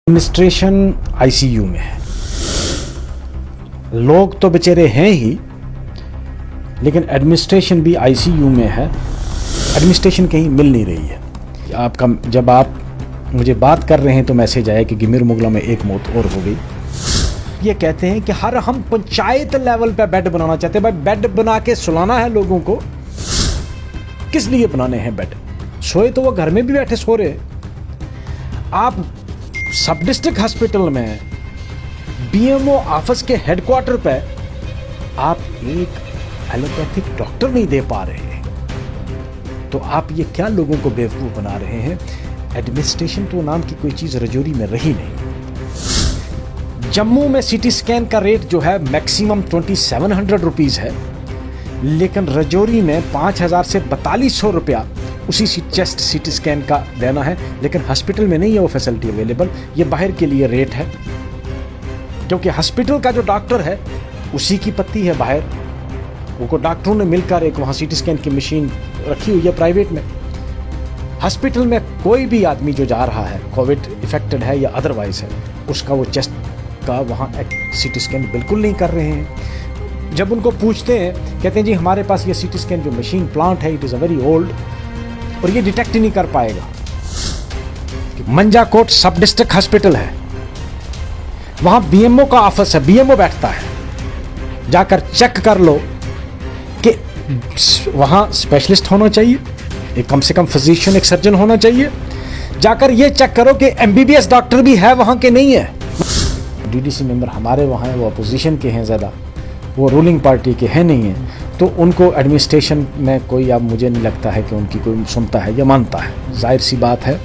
Administration ICU में है। लोग तो बेचारे हैं ही, लेकिन एडमिनिस्ट्रेशन भी आईसीयू में है। एडमिनिस्ट्रेशन कहीं मिल नहीं रही है। आपका जब आप मुझे बात कर रहे हैं तो मैसेज आया कि गिमिर मुगला में एक मौत और हो गई। ये कहते हैं कि हर हम पंचायत लेवल पे बेड बनाना चाहते हैं। भाई बेड बना के सुलाना है लोगों को, किस लिए बनाने हैं बेड? सोए तो वो घर में भी बैठे सो रहे। आप सब डिस्ट्रिक्ट हॉस्पिटल में बीएमओ ऑफिस के हेडक्वार्टर पे आप एक एलोपैथिक डॉक्टर नहीं दे पा रहे हैं, तो आप ये क्या लोगों को बेवकूफ़ बना रहे हैं? एडमिनिस्ट्रेशन तो नाम की कोई चीज़ रजौरी में रही नहीं। जम्मू में सीटी स्कैन का रेट जो है मैक्सिमम 2700 रुपीज़ है, लेकिन रजौरी में 5000 से 4200 रुपया उसी चेस्ट सीटी स्कैन का देना है। लेकिन हॉस्पिटल में नहीं है वो फैसिलिटी अवेलेबल। ये बाहर के लिए रेट है, क्योंकि हॉस्पिटल का जो डॉक्टर है उसी की पत्ती है बाहर। वो डॉक्टरों ने मिलकर एक वहाँ सीटी स्कैन की मशीन रखी हुई है प्राइवेट में। हॉस्पिटल में कोई भी आदमी जो जा रहा है, कोविड इफेक्टेड है या अदरवाइज है, उसका वो चेस्ट का वहाँ सीटी स्कैन बिल्कुल नहीं कर रहे हैं। जब उनको पूछते हैं, कहते हैं जी हमारे पास ये सीटी स्कैन जो मशीन प्लांट है, it is a very old, और ये डिटेक्ट ही नहीं कर पाएगा। मंजाकोट सब डिस्ट्रिक्ट हॉस्पिटल है, वहां बीएमओ का ऑफिस है, बीएमओ बैठता है। जाकर चेक कर लो कि वहां स्पेशलिस्ट होना चाहिए, एक कम से कम फिजिशियन, एक सर्जन होना चाहिए। जाकर ये चेक करो कि एमबीबीएस डॉक्टर भी है वहां के नहीं है। डीडीसी मेंबर हमारे वहां है, वो अपोजिशन के हैं ज़्यादा, वो रूलिंग पार्टी के हैं नहीं है, तो उनको एडमिनिस्ट्रेशन में कोई, अब मुझे नहीं लगता है कि उनकी कोई सुनता है या मानता है। जाहिर सी बात है,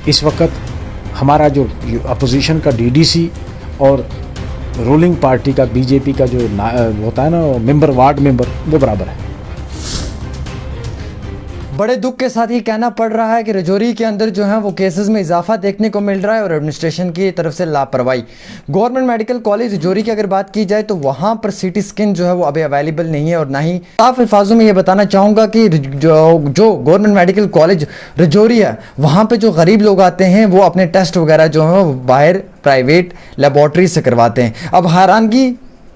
इस वक्त हमारा जो अपोजिशन का डीडीसी और रूलिंग पार्टी का बीजेपी का जो होता है ना मेंबर, वार्ड मेंबर, वो बराबर है। बड़े दुख के साथ ये कहना पड़ रहा है कि रजौरी के अंदर जो है वो केसेस में इजाफा देखने को मिल रहा है और एडमिनिस्ट्रेशन की तरफ से लापरवाही। गवर्नमेंट मेडिकल कॉलेज रजौरी की अगर बात की जाए तो वहाँ पर सीटी स्कैन जो है वो अभी अवेलेबल नहीं है, और ना ही साफ अल्फाजों में ये बताना चाहूँगा कि जो गवर्नमेंट मेडिकल कॉलेज रजौरी है, वहाँ पर जो गरीब लोग आते हैं वो अपने टेस्ट वगैरह जो है वो बाहर प्राइवेट लेबॉर्ट्री से करवाते हैं। अब हैरानगी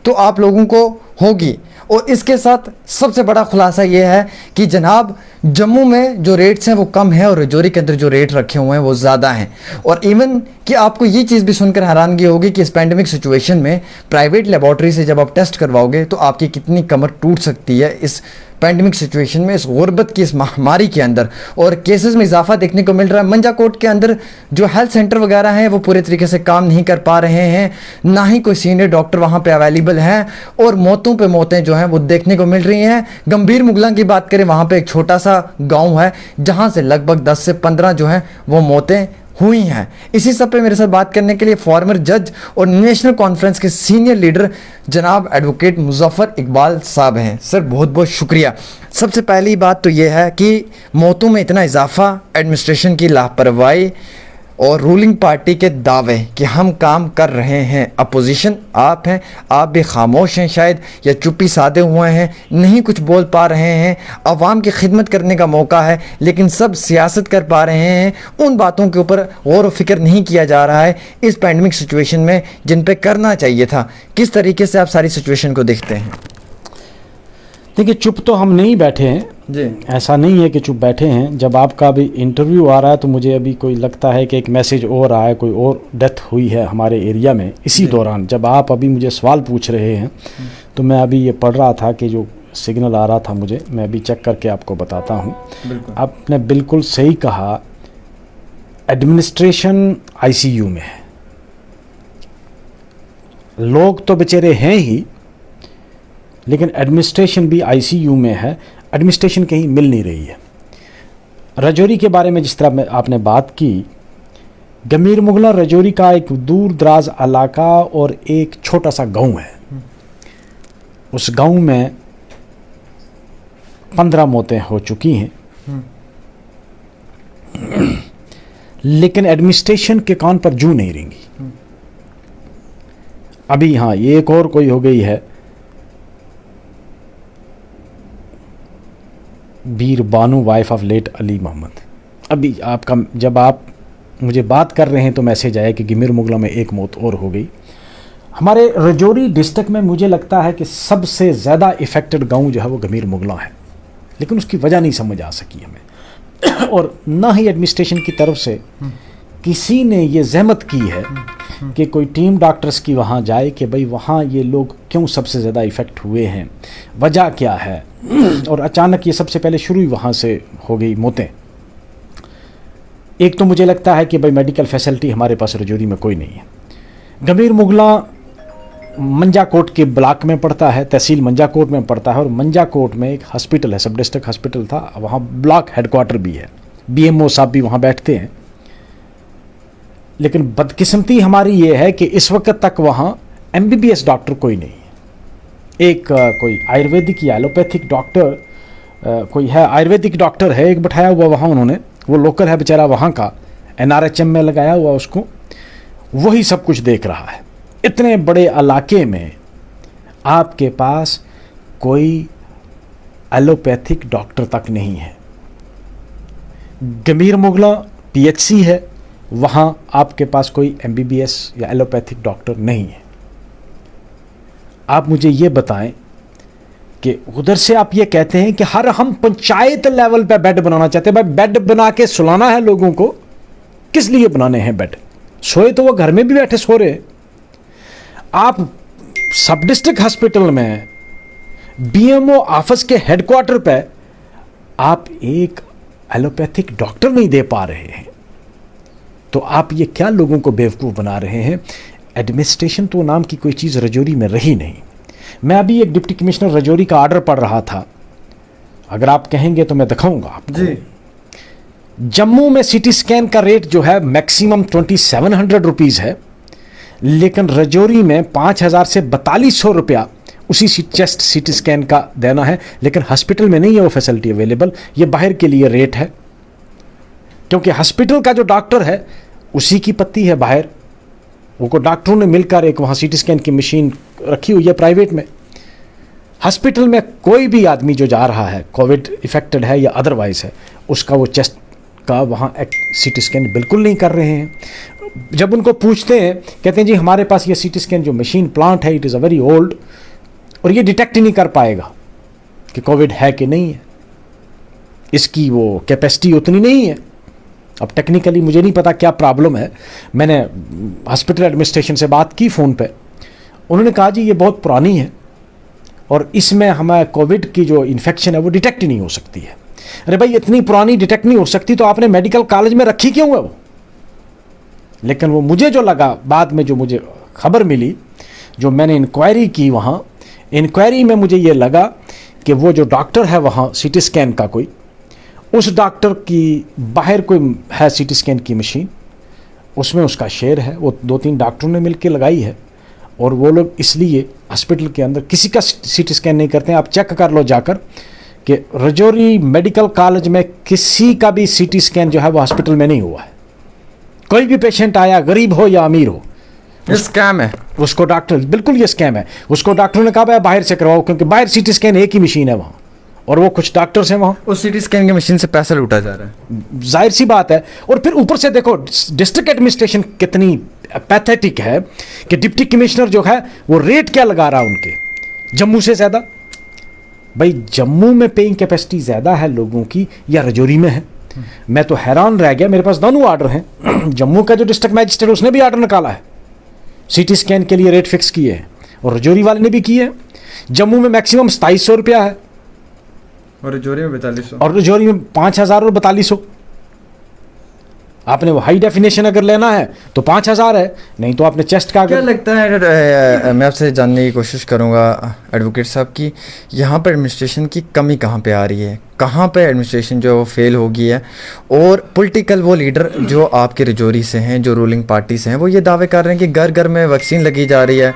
तो आप लोगों को होगी, और इसके साथ सबसे बड़ा खुलासा ये है कि जनाब जम्मू में जो रेट्स हैं वो कम है और रजौरी के अंदर जो रेट रखे हुए हैं वो ज़्यादा हैं। और इवन कि आपको ये चीज़ भी सुनकर हैरानगी होगी कि इस पैंडेमिक सिचुएशन में प्राइवेट लेबॉर्ट्री से जब आप टेस्ट करवाओगे तो आपकी कितनी कमर टूट सकती है इस पैंडेमिक सिचुएशन में, इस गुर्बत की, इस महामारी के अंदर। और केसेस में इजाफा देखने को मिल रहा है। मंजाकोट के अंदर जो हेल्थ सेंटर वगैरह हैं वो पूरे तरीके से काम नहीं कर पा रहे हैं, ना ही कोई सीनियर डॉक्टर वहाँ पे अवेलेबल हैं, और मौतों पे मौतें जो हैं वो देखने को मिल रही हैं। गंभीर मुगला की बात करें, वहाँ पे एक छोटा सा गाँव है जहाँ से लगभग 10 से 15 जो हैं वो मौतें हुई हैं। इसी सब पे मेरे साथ बात करने के लिए फॉर्मर जज और नेशनल कॉन्फ्रेंस के सीनियर लीडर जनाब एडवोकेट मुजफ्फर इकबाल साहब हैं। सर बहुत बहुत शुक्रिया। सबसे पहली बात तो यह है कि मौतों में इतना इजाफा, एडमिनिस्ट्रेशन की लापरवाही और रूलिंग पार्टी के दावे कि हम काम कर रहे हैं। अपोजिशन आप हैं, आप भी खामोश हैं शायद, या चुप्पी साधे हुए हैं, नहीं कुछ बोल पा रहे हैं। अवाम की खिदमत करने का मौका है, लेकिन सब सियासत कर पा रहे हैं। उन बातों के ऊपर गौर व फिक्र नहीं किया जा रहा है इस पैंडमिक सिचुएशन में, जिन पे करना चाहिए था। किस तरीके से आप सारी सिचुएशन को देखते हैं? देखिए, चुप तो हम नहीं बैठे हैं जी, ऐसा नहीं है कि चुप बैठे हैं। जब आपका अभी इंटरव्यू आ रहा है तो मुझे अभी कोई लगता है कि एक मैसेज और आया, कोई और डेथ हुई है हमारे एरिया में। इसी दौरान जब आप अभी मुझे सवाल पूछ रहे हैं तो मैं अभी ये पढ़ रहा था कि जो सिग्नल आ रहा था मुझे, मैं अभी चेक करके आपको बताता हूँ। आपने बिल्कुल सही कहा, एडमिनिस्ट्रेशन आईसीयू में है। लोग तो बेचारे हैं ही, लेकिन एडमिनिस्ट्रेशन भी आईसीयू में है। एडमिनिस्ट्रेशन कहीं मिल नहीं रही है। रजौरी के बारे में जिस तरह आपने बात की, गमीर मुगला रजौरी का एक दूर दराज इलाका और एक छोटा सा गांव है। उस गांव में 15 मौतें हो चुकी हैं, लेकिन एडमिनिस्ट्रेशन के कान पर जू नहीं रेंगी। अभी हाँ, ये एक और कोई हो गई है, Bir Banu, wife of late Ali Mohammad. अभी आपका जब आप मुझे बात कर रहे हैं तो मैसेज आया कि गमीर मुगला में एक मौत और हो गई। हमारे रजौरी डिस्ट्रिक्ट में मुझे लगता है कि सबसे ज़्यादा इफ़ेक्टेड गांव जो है वो गमीर मुगला है, लेकिन उसकी वजह नहीं समझ आ सकी हमें और ना ही एडमिनिस्ट्रेशन की तरफ से किसी ने ये जहमत की है कि कोई टीम डॉक्टर्स की वहाँ जाए कि भाई वहाँ ये लोग क्यों सबसे ज़्यादा इफ़ेक्ट हुए हैं, वजह क्या है। और अचानक ये सबसे पहले शुरू ही वहाँ से हो गई मौतें। एक तो मुझे लगता है कि भाई मेडिकल फैसिलिटी हमारे पास रजौरी में कोई नहीं है। गमीर मुगला मंजाकोट के ब्लॉक में पड़ता है, तहसील मंजाकोट में पड़ता है और मंजाकोट में एक हॉस्पिटल है, सब डिस्ट्रिक्ट हॉस्पिटल था, वहाँ ब्लॉक हेडक्वार्टर भी है, बीएमओ साहब भी वहाँ बैठते हैं। लेकिन बदकिस्मती हमारी ये है कि इस वक्त तक वहाँ एमबीबीएस डॉक्टर कोई नहीं है। एक कोई आयुर्वेदिक या एलोपैथिक डॉक्टर कोई है, आयुर्वेदिक डॉक्टर है एक बैठाया हुआ वहाँ उन्होंने, वो लोकल है बेचारा वहाँ का, एनआरएचएम में लगाया हुआ उसको, वही सब कुछ देख रहा है। इतने बड़े इलाके में आपके पास कोई एलोपैथिक डॉक्टर तक नहीं है। गमीर मुगला पीएचसी है, वहाँ आपके पास कोई एमबीबीएस या एलोपैथिक डॉक्टर नहीं है। आप मुझे ये बताएं कि उधर से आप ये कहते हैं कि हम पंचायत लेवल पे बेड बनाना चाहते हैं। भाई बेड बना के सुलाना है लोगों को, किस लिए बनाने हैं बेड? सोए तो वो घर में भी बैठे सो रहे हैं। आप सब डिस्ट्रिक्ट हॉस्पिटल में बीएमओ ऑफिस के हेडक्वार्टर पे आप एक एलोपैथिक डॉक्टर नहीं दे पा रहे हैं, तो आप ये क्या लोगों को बेवकूफ़ बना रहे हैं? एडमिनिस्ट्रेशन तो नाम की कोई चीज़ रजौरी में रही नहीं। मैं अभी एक डिप्टी कमिश्नर रजौरी का ऑर्डर पढ़ रहा था, अगर आप कहेंगे तो मैं दिखाऊंगा आपको जी। जम्मू में सीटी स्कैन का रेट जो है मैक्सिमम 2700 रुपीज़ है, लेकिन रजौरी में 5000 से 4200 रुपया उसी चेस्ट सीटी स्कैन का देना है, लेकिन हॉस्पिटल में नहीं है वो फैसिलिटी अवेलेबल। ये बाहर के लिए रेट है, क्योंकि हॉस्पिटल का जो डॉक्टर है उसी की पत्ती है बाहर, वो डॉक्टरों ने मिलकर एक वहाँ सीटी स्कैन की मशीन रखी हुई है प्राइवेट में। हॉस्पिटल में कोई भी आदमी जो जा रहा है कोविड इफेक्टेड है या अदरवाइज है, उसका वो चेस्ट का वहाँ सीटी स्कैन बिल्कुल नहीं कर रहे हैं। जब उनको पूछते हैं, कहते हैं जी हमारे पास ये सीटी स्कैन जो मशीन प्लांट है it is a very old, और ये डिटेक्ट ही नहीं कर पाएगा कि कोविड है कि नहीं है, इसकी वो कैपेसिटी उतनी नहीं है। अब टेक्निकली मुझे नहीं पता क्या प्रॉब्लम है। मैंने हॉस्पिटल एडमिनिस्ट्रेशन से बात की फ़ोन पे, उन्होंने कहा जी ये बहुत पुरानी है और इसमें हमें कोविड की जो इन्फेक्शन है वो डिटेक्ट ही नहीं हो सकती है। अरे भाई इतनी पुरानी डिटेक्ट नहीं हो सकती तो आपने मेडिकल कॉलेज में रखी क्यों है वो? लेकिन वो मुझे जो लगा बाद में, जो मुझे खबर मिली, जो मैंने इंक्वायरी की वहाँ, इंक्वायरी में मुझे ये लगा कि वो जो डॉक्टर है वहाँ सीटी स्कैन का कोई, उस डॉक्टर की बाहर कोई है सीटी स्कैन की मशीन, उसमें उसका शेयर है, वो 2-3 डॉक्टरों ने मिलकर लगाई है, और वो लोग इसलिए हॉस्पिटल के अंदर किसी का सीटी स्कैन नहीं करते हैं। आप चेक कर लो जाकर कि रजौरी मेडिकल कॉलेज में किसी का भी सीटी स्कैन जो है वो हॉस्पिटल में नहीं हुआ है। कोई भी पेशेंट आया, गरीब हो या अमीर हो, स्कैम है उसको डॉक्टर, बिल्कुल ये स्कैम है, उसको डॉक्टर ने कहा भाई बाहर से करवाओ, क्योंकि बाहर सीटी स्कैन एक ही मशीन है वहाँ, और वो कुछ डॉक्टर्स हैं वहाँ, उस सीटी स्कैन की मशीन से पैसा लूटा जा रहा है। जाहिर सी बात है। और फिर ऊपर से देखो डिस्ट्रिक्ट एडमिनिस्ट्रेशन कितनी पैथेटिक है कि डिप्टी कमिश्नर जो है वो रेट क्या लगा रहा है उनके, जम्मू से ज़्यादा। भाई जम्मू में पेइंग कैपेसिटी ज़्यादा है लोगों की या रजौरी में है? मैं तो हैरान रह गया। मेरे पास दोनों ऑर्डर हैं। जम्मू का जो डिस्ट्रिक्ट मैजिस्ट्रेट उसने भी ऑर्डर निकाला है, सीटी स्कैन के लिए रेट फिक्स किए हैं, और रजौरी वाले ने भी किए हैं। जम्मू में मैक्सिमम 2700 रुपया है और रजौरी में 4200, और रजौरी में 5000 और 4200। आपने वो हाई डेफिनेशन अगर लेना है तो 5000 है, नहीं तो आपने चेस्ट का। क्या लगता है, मैं आपसे जानने की कोशिश करूंगा एडवोकेट साहब की, यहाँ पर एडमिनिस्ट्रेशन की कमी कहाँ पे आ रही है, कहाँ पे एडमिनिस्ट्रेशन जो फेल हो गई है? और पॉलिटिकल वो लीडर जो आपके रजौरी से हैं, जो रूलिंग पार्टी से हैं, वो ये दावे कर रहे हैं कि घर घर में वैक्सीन लगी जा रही है,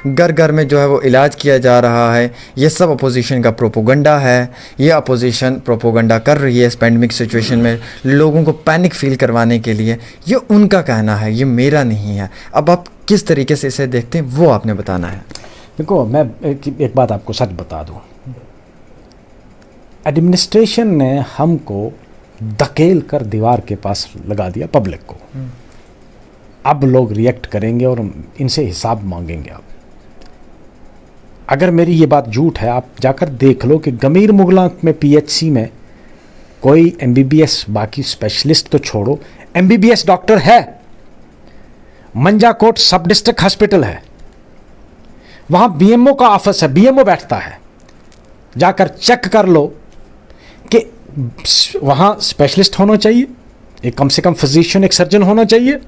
घर घर में जो है वो इलाज किया जा रहा है, ये सब अपोजिशन का प्रोपोगंडा है, ये अपोजिशन प्रोपोगंडा कर रही है इस पैंडमिक सिचुएशन में लोगों को पैनिक फील करवाने के लिए। ये उनका कहना है, ये मेरा नहीं है। अब आप किस तरीके से इसे देखते हैं वो आपने बताना है। देखो मैं एक बात आपको सच बता दूं, एडमिनिस्ट्रेशन ने हमको धकेल कर दीवार के पास लगा दिया पब्लिक को। अब लोग रिएक्ट करेंगे और इनसे हिसाब मांगेंगे। अब अगर मेरी ये बात झूठ है, आप जाकर देख लो कि गमीर मुगला में पीएचसी में कोई एमबीबीएस, बाकी स्पेशलिस्ट तो छोड़ो, एमबीबीएस डॉक्टर है। मंजाकोट सब डिस्ट्रिक्ट हॉस्पिटल है, वहां बीएमओ का ऑफिस है, बीएमओ बैठता है। जाकर चेक कर लो कि वहां स्पेशलिस्ट होना चाहिए, एक कम से कम फिजिशियन, एक सर्जन होना चाहिए।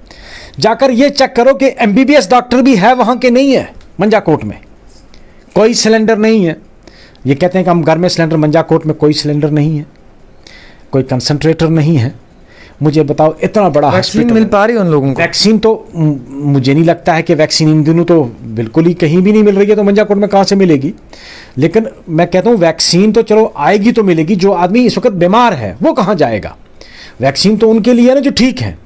जाकर ये चेक करो कि एमबीबीएस डॉक्टर भी है वहां के नहीं है। मंजाकोट में कोई सिलेंडर नहीं है। ये कहते हैं कि हम घर में सिलेंडर, मंजाकोट में कोई सिलेंडर नहीं है, कोई कंसंट्रेटर नहीं है। मुझे बताओ, इतना बड़ा वैक्सीन मिल पा रही है उन लोगों को? वैक्सीन तो मुझे नहीं लगता है कि वैक्सीन इन दिनों तो बिल्कुल ही कहीं भी नहीं मिल रही है, तो मंजाकोट में कहाँ से मिलेगी। लेकिन मैं कहता हूँ वैक्सीन तो चलो आएगी तो मिलेगी, जो आदमी इस वक्त बीमार है वो कहाँ जाएगा। वैक्सीन तो उनके लिए है ना जो ठीक है,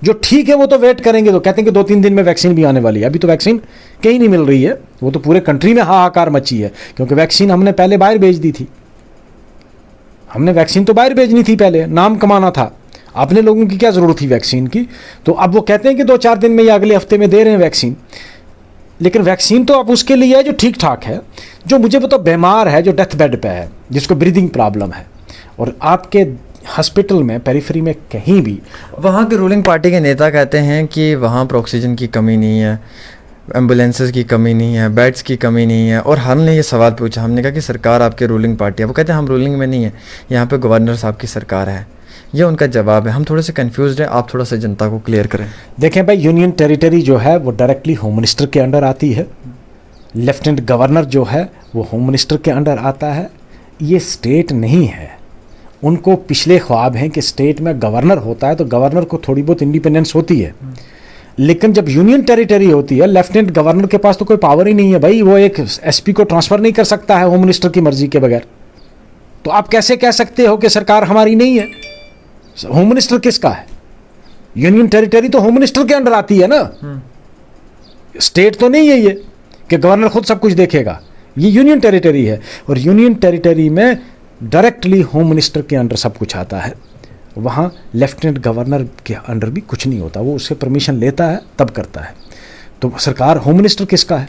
जो ठीक है वो तो वेट करेंगे। तो कहते हैं कि 2-3 दिन में वैक्सीन भी आने वाली है। अभी तो वैक्सीन कहीं नहीं मिल रही है, वो तो पूरे कंट्री में हाहाकार मची है, क्योंकि वैक्सीन हमने पहले बाहर भेज दी थी। हमने वैक्सीन तो बाहर भेजनी थी, पहले नाम कमाना था। अपने लोगों की क्या ज़रूरत थी वैक्सीन की। तो अब वो कहते हैं कि 2-4 दिन में या अगले हफ्ते में दे रहे हैं वैक्सीन। लेकिन वैक्सीन तो अब उसके लिए है जो ठीक ठाक है, जो मुझे बताओ बीमार है, जो डेथ बेड पे है, जिसको ब्रीदिंग प्रॉब्लम है, और आपके हॉस्पिटल में पेरिफेरी में कहीं भी। वहाँ के रूलिंग पार्टी के नेता कहते हैं कि वहाँ पर ऑक्सीजन की कमी नहीं है, एम्बुलेंसेस की कमी नहीं है, बेड्स की कमी नहीं है। और हमने ये सवाल पूछा, हमने कहा कि सरकार आपके रूलिंग पार्टी है। वो कहते हैं हम रूलिंग में नहीं है, यहाँ पे गवर्नर साहब की सरकार है। ये उनका जवाब है। हम थोड़े से कंफ्यूज्ड हैं, आप थोड़ा सा जनता को क्लियर करें। देखें भाई, यूनियन टेरिटरी जो है वो डायरेक्टली होम मिनिस्टर के अंडर आती है। लेफ्टिनेंट गवर्नर जो है वो होम मिनिस्टर के अंडर आता है। ये स्टेट नहीं है। उनको पिछले ख्वाब हैं कि स्टेट में गवर्नर होता है तो गवर्नर को थोड़ी बहुत इंडिपेंडेंस होती है। लेकिन जब यूनियन टेरिटरी होती है, लेफ्टिनेंट गवर्नर के पास तो कोई पावर ही नहीं है भाई। वो एक एसपी को ट्रांसफ़र नहीं कर सकता है होम मिनिस्टर की मर्जी के बगैर। तो आप कैसे कह सकते हो कि सरकार हमारी नहीं है? होम मिनिस्टर किसका है? यूनियन टेरिटरी तो होम मिनिस्टर के अंडर आती है ना। स्टेट तो नहीं है ये कि गवर्नर खुद सब कुछ देखेगा। ये यूनियन टेरिटरी है, और यूनियन टेरिटरी में डायरेक्टली होम मिनिस्टर के अंडर सब कुछ आता है। वहाँ लेफ्टिनेंट गवर्नर के अंडर भी कुछ नहीं होता। वो उससे परमिशन लेता है तब करता है। तो सरकार, होम मिनिस्टर किसका है?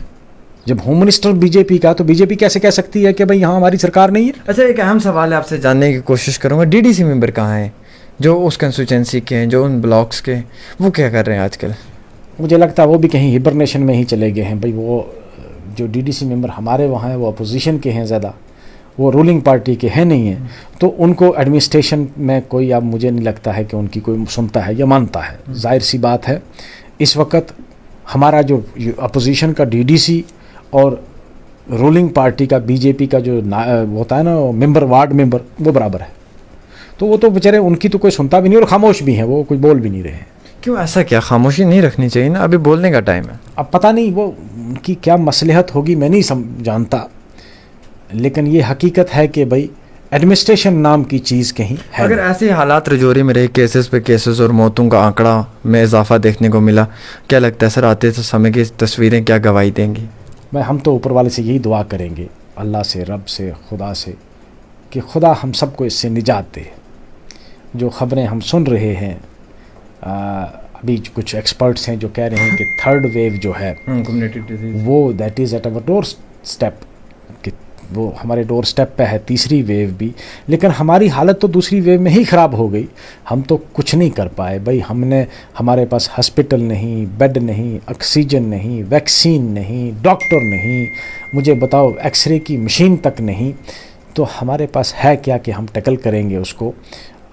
जब होम मिनिस्टर बीजेपी का, तो बीजेपी कैसे कह सकती है कि भाई यहाँ हमारी सरकार नहीं है? अच्छा, एक अहम सवाल है, आपसे जानने की कोशिश करूँगा। डीडीसी मेंबर कहाँ हैं जो उस कंस्टिट्यूंसी के हैं, जो उन ब्लॉक्स के, वो क्या कर रहे हैं आजकल? मुझे लगता है वो भी कहीं हिबरनेशन में ही चले गए हैं भाई। वो जो डीडीसी मेंबर हमारे वहाँ हैं वो अपोजिशन के हैं ज़्यादा, वो रूलिंग पार्टी के हैं नहीं हैं। तो उनको एडमिनिस्ट्रेशन में कोई, अब मुझे नहीं लगता है कि उनकी कोई सुनता है या मानता है। जाहिर सी बात है, इस वक्त हमारा जो अपोजिशन का डीडीसी और रूलिंग पार्टी का बीजेपी का जो होता है ना मेंबर, वार्ड मेंबर, वो बराबर है। तो वो तो बेचारे, उनकी तो कोई सुनता भी नहीं और खामोश भी हैं, वो कुछ बोल भी नहीं रहे हैं। क्यों ऐसा? क्या खामोशी नहीं रखनी चाहिए ना? अभी बोलने का टाइम है। अब पता नहीं वो उनकी क्या मसलहत होगी, मैं नहीं जानता। लेकिन ये हकीकत है कि भाई एडमिनिस्ट्रेशन नाम की चीज़ कहीं है। अगर ऐसे हालात रजौरी में रहे, केसेस पे केसेस और मौतों का आंकड़ा में इजाफा देखने को मिला, क्या लगता है सर आते समय की तस्वीरें क्या गवाही देंगी? भाई हम तो ऊपर वाले से यही दुआ करेंगे, अल्लाह से, रब से, खुदा से, कि खुदा हम सबको इससे निजात दे। जो ख़बरें हम सुन रहे हैं, अभी कुछ एक्सपर्ट्स हैं जो कह रहे हैं कि थर्ड वेव जो है कम्युनिटी डिजीज, वो that is at our door step, कि वो हमारे डोर स्टेप पे है, तीसरी वेव भी। लेकिन हमारी हालत तो दूसरी वेव में ही ख़राब हो गई। हम तो कुछ नहीं कर पाए भाई। हमारे पास हॉस्पिटल नहीं, बेड नहीं, ऑक्सीजन नहीं, वैक्सीन नहीं, डॉक्टर नहीं, मुझे बताओ एक्सरे की मशीन तक नहीं। तो हमारे पास है क्या कि हम टैकल करेंगे उसको?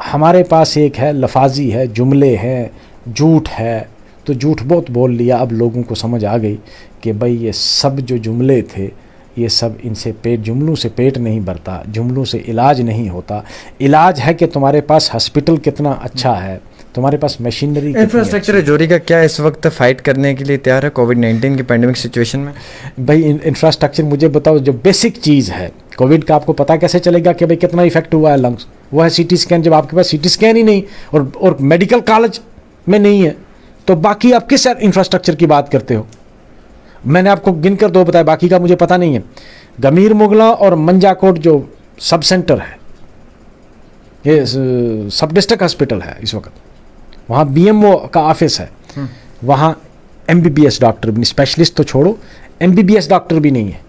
हमारे पास एक है, लफाजी है, जुमले हैं, झूठ है। तो झूठ बहुत बोल लिया, अब लोगों को समझ आ गई कि भाई ये सब जो जुमले थे, ये सब इनसे जुमलों से पेट नहीं भरता, जुमलों से इलाज नहीं होता। इलाज है कि तुम्हारे पास हॉस्पिटल कितना अच्छा है, तुम्हारे पास मशीनरी, इंफ्रास्ट्रक्चर रजौरी का क्या इस वक्त फाइट करने के लिए तैयार है कोविड-19 की पैंडेमिक सिचुएशन में? भाई इंफ्रास्ट्रक्चर, मुझे बताओ, जो बेसिक चीज़ है कोविड का, आपको पता कैसे चलेगा कि भाई कितना इफेक्ट हुआ है लंग्स? वो है सीटी स्कैन। जब आपके पास सीटी स्कैन ही नहीं और मेडिकल कॉलेज में नहीं है, तो बाकी आप किस इंफ्रास्ट्रक्चर की बात करते हो? मैंने आपको गिनकर 2 बताया, बाकी का मुझे पता नहीं है। गमीर मुगला और मंजाकोट जो सब सेंटर है, ये सब डिस्ट्रिक्ट हॉस्पिटल है इस वक्त, वहाँ बीएमओ का ऑफिस है, वहाँ एमबीबीएस डॉक्टर भी, स्पेशलिस्ट तो छोड़ो, एमबीबीएस डॉक्टर भी नहीं है।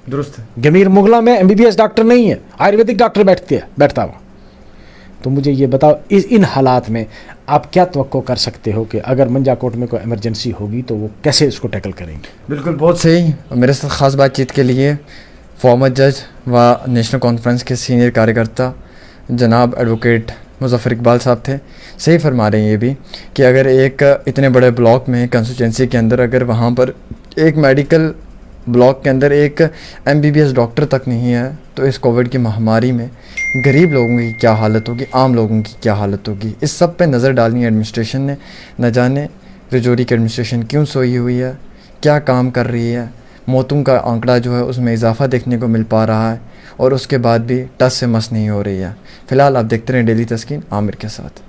दुरुस्त है। गमीर मुगला में एमबीबीएस डॉक्टर नहीं है, आयुर्वेदिक डॉक्टर बैठता हुआ। तो मुझे ये बताओ, इन हालात में आप क्या तवक्को कर सकते हो कि अगर मंजाकोट में कोई इमरजेंसी होगी तो वो कैसे इसको टैकल करेंगे? बिल्कुल, बहुत सही। मेरे साथ ख़ास बातचीत के लिए फॉर्मर जज व नेशनल कॉन्फ्रेंस के सीनियर कार्यकर्ता जनाब एडवोकेट मुज़फ़्फ़र इकबाल साहब थे। सही फरमा रहे हैं ये भी कि अगर एक इतने बड़े ब्लॉक में, कंस्टिट्यूंसी के अंदर, अगर वहाँ पर एक मेडिकल ब्लॉक के अंदर एक एमबीबीएस डॉक्टर तक नहीं है, तो इस कोविड की महामारी में गरीब लोगों की क्या हालत होगी, आम लोगों की क्या हालत होगी। इस सब पे नज़र डालनी है एडमिनिस्ट्रेशन ने। न जाने रजौरी की एडमिनिस्ट्रेशन क्यों सोई हुई है, क्या काम कर रही है। मौतों का आंकड़ा जो है उसमें इजाफा देखने को मिल पा रहा है और उसके बाद भी टस से मस नहीं हो रही है। फ़िलहाल आप देखते रहें डेली तस्कीन आमिर के साथ।